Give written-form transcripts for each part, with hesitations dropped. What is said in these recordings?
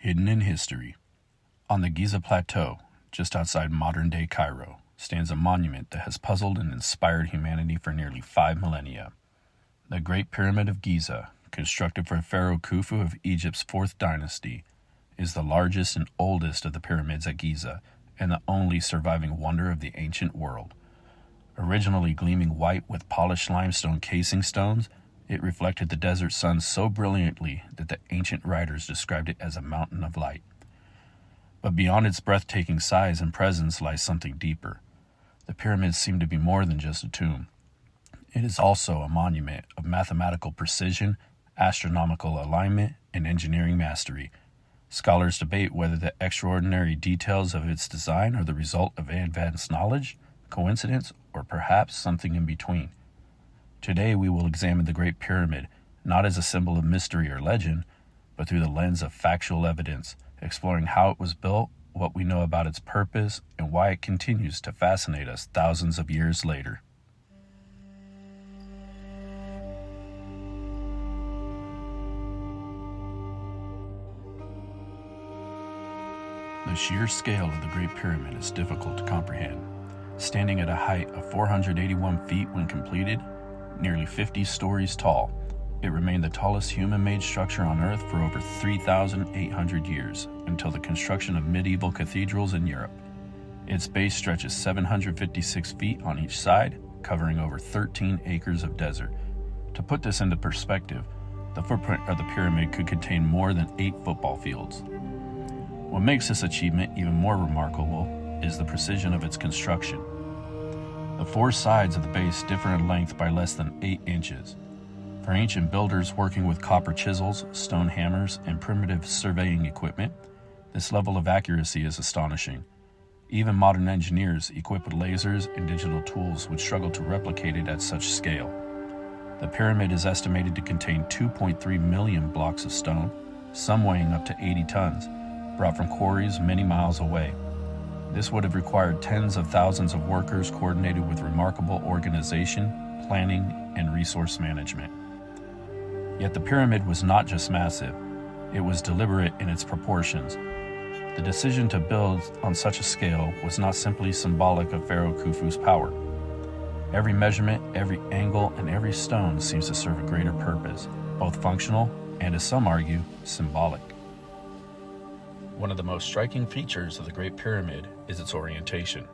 Hidden in history. On the Giza Plateau, just outside modern-day Cairo, stands a monument that has puzzled and inspired humanity for nearly 5 millennia. The Great Pyramid of Giza, constructed for Pharaoh Khufu of Egypt's 4th dynasty, is the largest and oldest of the pyramids at Giza and the only surviving wonder of the ancient world. Originally gleaming white with polished limestone casing stones, it reflected the desert sun so brilliantly that the ancient writers described it as a mountain of light. But beyond its breathtaking size and presence lies something deeper. The pyramids seem to be more than just a tomb. It is also a monument of mathematical precision, astronomical alignment, and engineering mastery. Scholars debate whether the extraordinary details of its design are the result of advanced knowledge, coincidence, or perhaps something in between. Today we will examine the Great Pyramid not as a symbol of mystery or legend, but through the lens of factual evidence, exploring how it was built, what we know about its purpose, and why it continues to fascinate us thousands of years later. The sheer scale of the Great Pyramid is difficult to comprehend. Standing at a height of 481 feet when completed, nearly 50 stories tall, it remained the tallest human-made structure on Earth for over 3,800 years, until the construction of medieval cathedrals in Europe. Its base stretches 756 feet on each side, covering over 13 acres of desert. To put this into perspective, the footprint of the pyramid could contain more than 8 football fields. What makes this achievement even more remarkable is the precision of its construction. The 4 sides of the base differ in length by less than 8 inches. For ancient builders working with copper chisels, stone hammers, and primitive surveying equipment, this level of accuracy is astonishing. Even modern engineers equipped with lasers and digital tools would struggle to replicate it at such scale. The pyramid is estimated to contain 2.3 million blocks of stone, some weighing up to 80 tons, brought from quarries many miles away. This would have required tens of thousands of workers coordinated with remarkable organization, planning, and resource management. Yet the pyramid was not just massive, it was deliberate in its proportions. The decision to build on such a scale was not simply symbolic of Pharaoh Khufu's power. Every measurement, every angle, and every stone seems to serve a greater purpose, both functional and, as some argue, symbolic. One of the most striking features of the Great Pyramid is its orientation.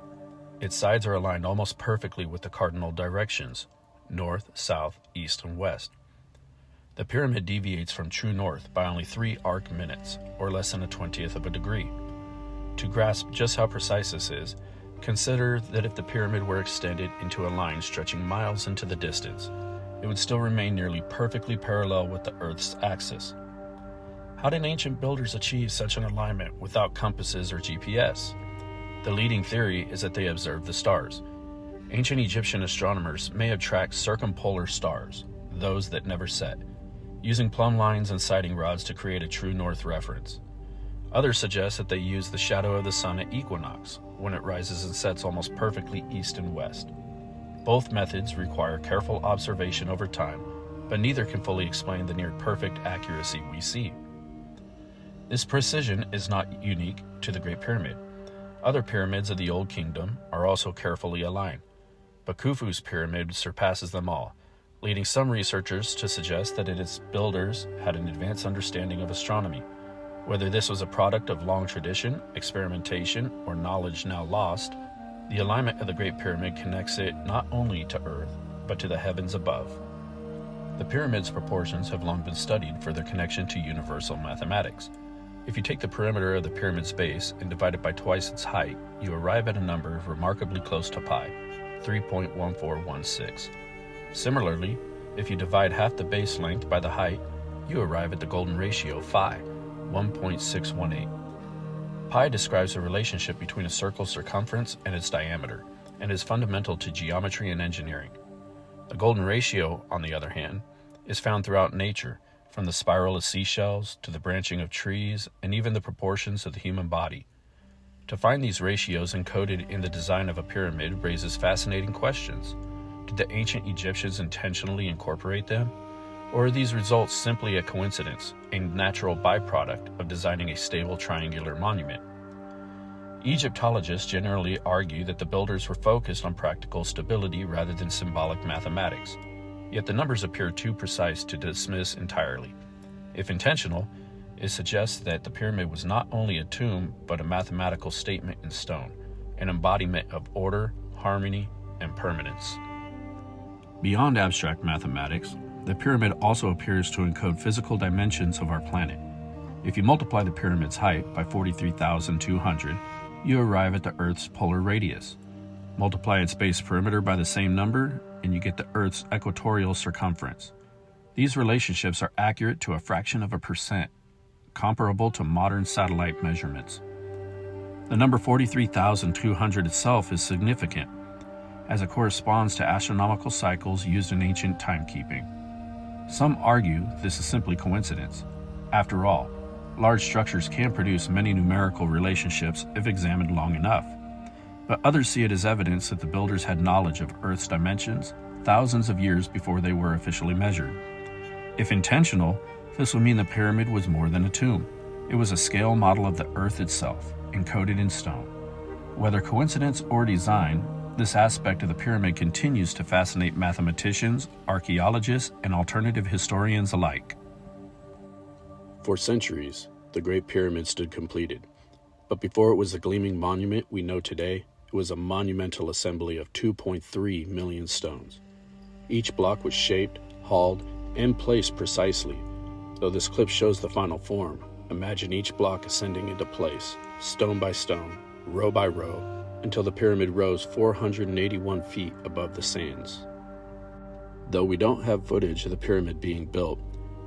Its sides are aligned almost perfectly with the cardinal directions: north, south, east, and west. The pyramid deviates from true north by only 3 arc minutes, or less than a 20th of a degree. To grasp just how precise this is, consider that if the pyramid were extended into a line stretching miles into the distance, it would still remain nearly perfectly parallel with the Earth's axis. How did ancient builders achieve such an alignment without compasses or GPS? The leading theory is that they observed the stars. Ancient Egyptian astronomers may have tracked circumpolar stars, those that never set, using plumb lines and sighting rods to create a true north reference. Others suggest that they used the shadow of the sun at equinox, when it rises and sets almost perfectly east and west. Both methods require careful observation over time, but neither can fully explain the near-perfect accuracy we see. This precision is not unique to the Great Pyramid. Other pyramids of the Old Kingdom are also carefully aligned, but Khufu's pyramid surpasses them all, leading some researchers to suggest that its builders had an advanced understanding of astronomy. Whether this was a product of long tradition, experimentation, or knowledge now lost, the alignment of the Great Pyramid connects it not only to Earth, but to the heavens above. The pyramid's proportions have long been studied for their connection to universal mathematics. If you take the perimeter of the pyramid's base and divide it by twice its height, you arrive at a number remarkably close to pi, 3.1416. Similarly, if you divide half the base length by the height, you arrive at the golden ratio phi, 1.618. Pi describes the relationship between a circle's circumference and its diameter, and is fundamental to geometry and engineering. The golden ratio, on the other hand, is found throughout nature, from the spiral of seashells to the branching of trees and even the proportions of the human body. To find these ratios encoded in the design of a pyramid raises fascinating questions. Did the ancient Egyptians intentionally incorporate them? Or are these results simply a coincidence, a natural byproduct of designing a stable triangular monument? Egyptologists generally argue that the builders were focused on practical stability rather than symbolic mathematics, yet the numbers appear too precise to dismiss entirely. If intentional, it suggests that the pyramid was not only a tomb, but a mathematical statement in stone, an embodiment of order, harmony, and permanence. Beyond abstract mathematics, the pyramid also appears to encode physical dimensions of our planet. If you multiply the pyramid's height by 43,200, you arrive at the Earth's polar radius. Multiply its base perimeter by the same number, and you get the Earth's equatorial circumference. These relationships are accurate to a fraction of a percent, comparable to modern satellite measurements. The number 43,200 itself is significant, as it corresponds to astronomical cycles used in ancient timekeeping. Some argue this is simply coincidence. After all, large structures can produce many numerical relationships if examined long enough, but others see it as evidence that the builders had knowledge of Earth's dimensions thousands of years before they were officially measured. If intentional, this would mean the pyramid was more than a tomb. It was a scale model of the Earth itself, encoded in stone. Whether coincidence or design, this aspect of the pyramid continues to fascinate mathematicians, archaeologists, and alternative historians alike. For centuries, the Great Pyramid stood completed. But before it was the gleaming monument we know today, it was a monumental assembly of 2.3 million stones. Each block was shaped, hauled, and placed precisely. Though this clip shows the final form, imagine each block ascending into place, stone by stone, row by row, until the pyramid rose 481 feet above the sands. Though we don't have footage of the pyramid being built,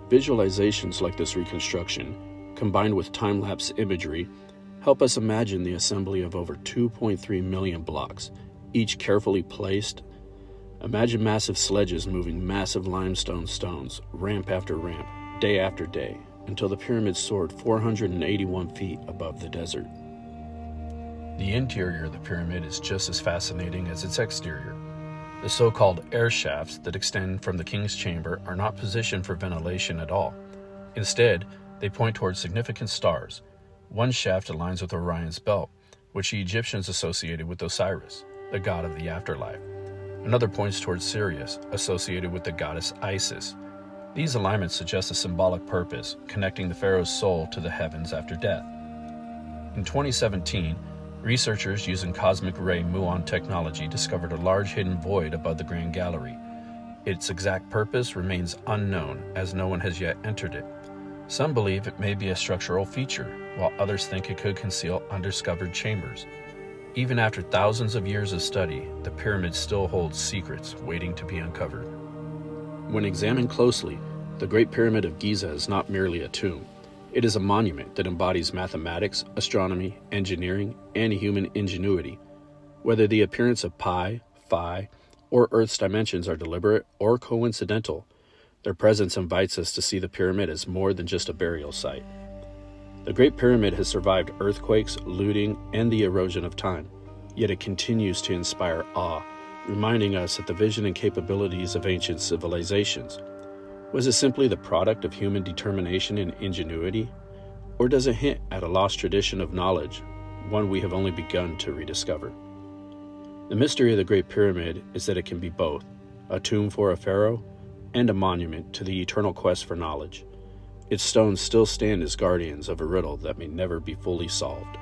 visualizations like this reconstruction, combined with time-lapse imagery, help us imagine the assembly of over 2.3 million blocks, each carefully placed. Imagine massive sledges moving massive limestone stones, ramp after ramp, day after day, until the pyramid soared 481 feet above the desert. The interior of the pyramid is just as fascinating as its exterior. The so-called air shafts that extend from the king's chamber are not positioned for ventilation at all. Instead, they point towards significant stars. One shaft aligns with Orion's belt, which the Egyptians associated with Osiris, the god of the afterlife. Another points towards Sirius, associated with the goddess Isis. These alignments suggest a symbolic purpose, connecting the pharaoh's soul to the heavens after death. In 2017, researchers using cosmic ray muon technology discovered a large hidden void above the Grand Gallery. Its exact purpose remains unknown, as no one has yet entered it. Some believe it may be a structural feature, while others think it could conceal undiscovered chambers. Even after thousands of years of study, the pyramid still holds secrets waiting to be uncovered. When examined closely, the Great Pyramid of Giza is not merely a tomb. It is a monument that embodies mathematics, astronomy, engineering, and human ingenuity. Whether the appearance of pi, phi, or Earth's dimensions are deliberate or coincidental, their presence invites us to see the pyramid as more than just a burial site. The Great Pyramid has survived earthquakes, looting, and the erosion of time, yet it continues to inspire awe, reminding us that the vision and capabilities of ancient civilizations. Was it simply the product of human determination and ingenuity? Or does it hint at a lost tradition of knowledge, one we have only begun to rediscover? The mystery of the Great Pyramid is that it can be both, a tomb for a pharaoh and a monument to the eternal quest for knowledge. Its stones still stand as guardians of a riddle that may never be fully solved.